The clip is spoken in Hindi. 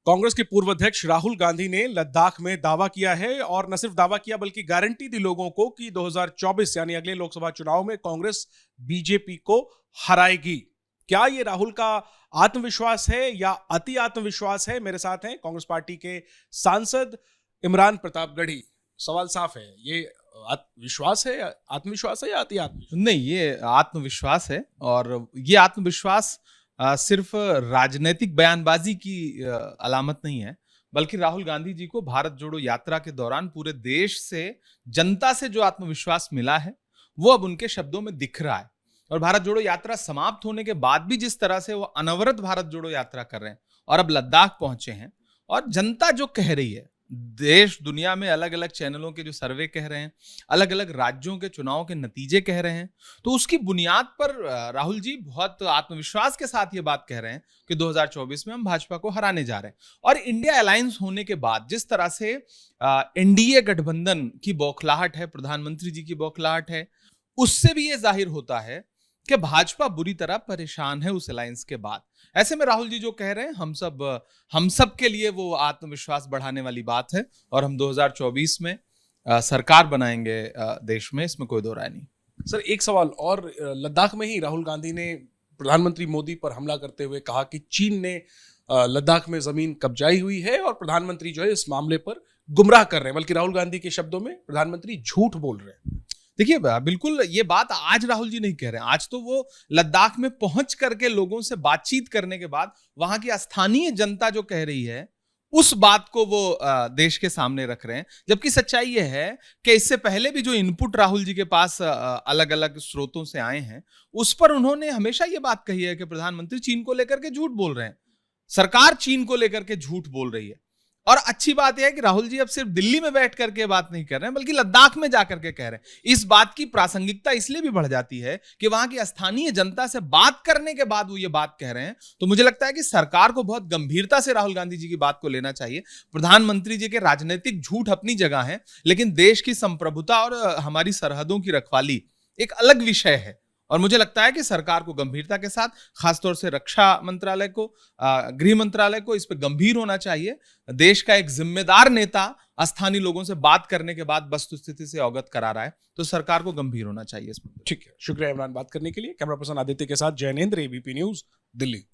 कांग्रेस के पूर्व अध्यक्ष राहुल गांधी ने लद्दाख में दावा किया है और न सिर्फ दावा किया बल्कि गारंटी दी लोगों को कि 2024 यानी अगले लोकसभा चुनाव में कांग्रेस बीजेपी को हराएगी। क्या ये राहुल का आत्मविश्वास है या अति आत्मविश्वास है? मेरे साथ हैं कांग्रेस पार्टी के सांसद इमरान प्रतापगढ़ी। सवाल साफ है, ये विश्वास है, आत्मविश्वास है या अति आत्मविश्वास? नहीं, ये आत्मविश्वास है और ये आत्मविश्वास सिर्फ राजनीतिक बयानबाजी की अलामत नहीं है, बल्कि राहुल गांधी जी को भारत जोड़ो यात्रा के दौरान पूरे देश से, जनता से जो आत्मविश्वास मिला है वो अब उनके शब्दों में दिख रहा है। और भारत जोड़ो यात्रा समाप्त होने के बाद भी जिस तरह से वो अनवरत भारत जोड़ो यात्रा कर रहे हैं और अब लद्दाख पहुंचे हैं, और जनता जो कह रही है, देश दुनिया में अलग अलग चैनलों के जो सर्वे कह रहे हैं, अलग अलग राज्यों के चुनाव के नतीजे कह रहे हैं, तो उसकी बुनियाद पर राहुल जी बहुत आत्मविश्वास के साथ ये बात कह रहे हैं कि 2024 में हम भाजपा को हराने जा रहे हैं। और इंडिया अलायंस होने के बाद जिस तरह से एनडीए गठबंधन की बौखलाहट है, प्रधानमंत्री जी की बौखलाहट है, उससे भी ये जाहिर होता है कि भाजपा बुरी तरह परेशान है उस अलायंस के बाद। ऐसे में राहुल जी जो कह रहे हैं, हम सब के लिए वो आत्मविश्वास बढ़ाने वाली बात है और हम 2024 में सरकार बनाएंगे देश में, इसमें कोई दो राय नहीं। सर, एक सवाल और। लद्दाख में ही राहुल गांधी ने प्रधानमंत्री मोदी पर हमला करते हुए कहा कि चीन ने लद्दाख में जमीन कब्जाई हुई है और प्रधानमंत्री जो है इस मामले पर गुमराह कर रहे हैं, बल्कि राहुल गांधी के शब्दों में प्रधानमंत्री झूठ बोल रहे हैं। देखिए, बिल्कुल ये बात आज राहुल जी नहीं कह रहे हैं, आज तो वो लद्दाख में पहुंच करके लोगों से बातचीत करने के बाद वहां की स्थानीय जनता जो कह रही है उस बात को वो देश के सामने रख रहे हैं। जबकि सच्चाई ये है कि इससे पहले भी जो इनपुट राहुल जी के पास अलग अलग स्रोतों से आए हैं, उस पर उन्होंने हमेशा ये बात कही है कि प्रधानमंत्री चीन को लेकर के झूठ बोल रहे हैं, सरकार चीन को लेकर के झूठ बोल रही है। और अच्छी बात यह है कि राहुल जी अब सिर्फ दिल्ली में बैठ करके बात नहीं कर रहे हैं, बल्कि लद्दाख में जाकर के कह रहे हैं। इस बात की प्रासंगिकता इसलिए भी बढ़ जाती है कि वहां की स्थानीय जनता से बात करने के बाद वो ये बात कह रहे हैं। तो मुझे लगता है कि सरकार को बहुत गंभीरता से राहुल गांधी जी की बात को लेना चाहिए। प्रधानमंत्री जी के राजनीतिक झूठ अपनी जगह है, लेकिन देश की संप्रभुता और हमारी सरहदों की रखवाली एक अलग विषय है। और मुझे लगता है कि सरकार को गंभीरता के साथ, खासतौर से रक्षा मंत्रालय को, गृह मंत्रालय को इस पे गंभीर होना चाहिए। देश का एक जिम्मेदार नेता स्थानीय लोगों से बात करने के बाद वस्तुस्थिति से अवगत करा रहा है, तो सरकार को गंभीर होना चाहिए इसमें। ठीक है, शुक्रिया इमरान बात करने के लिए। कैमरा पर्सन आदित्य के साथ जैनेंद्र, एबीपी न्यूज, दिल्ली।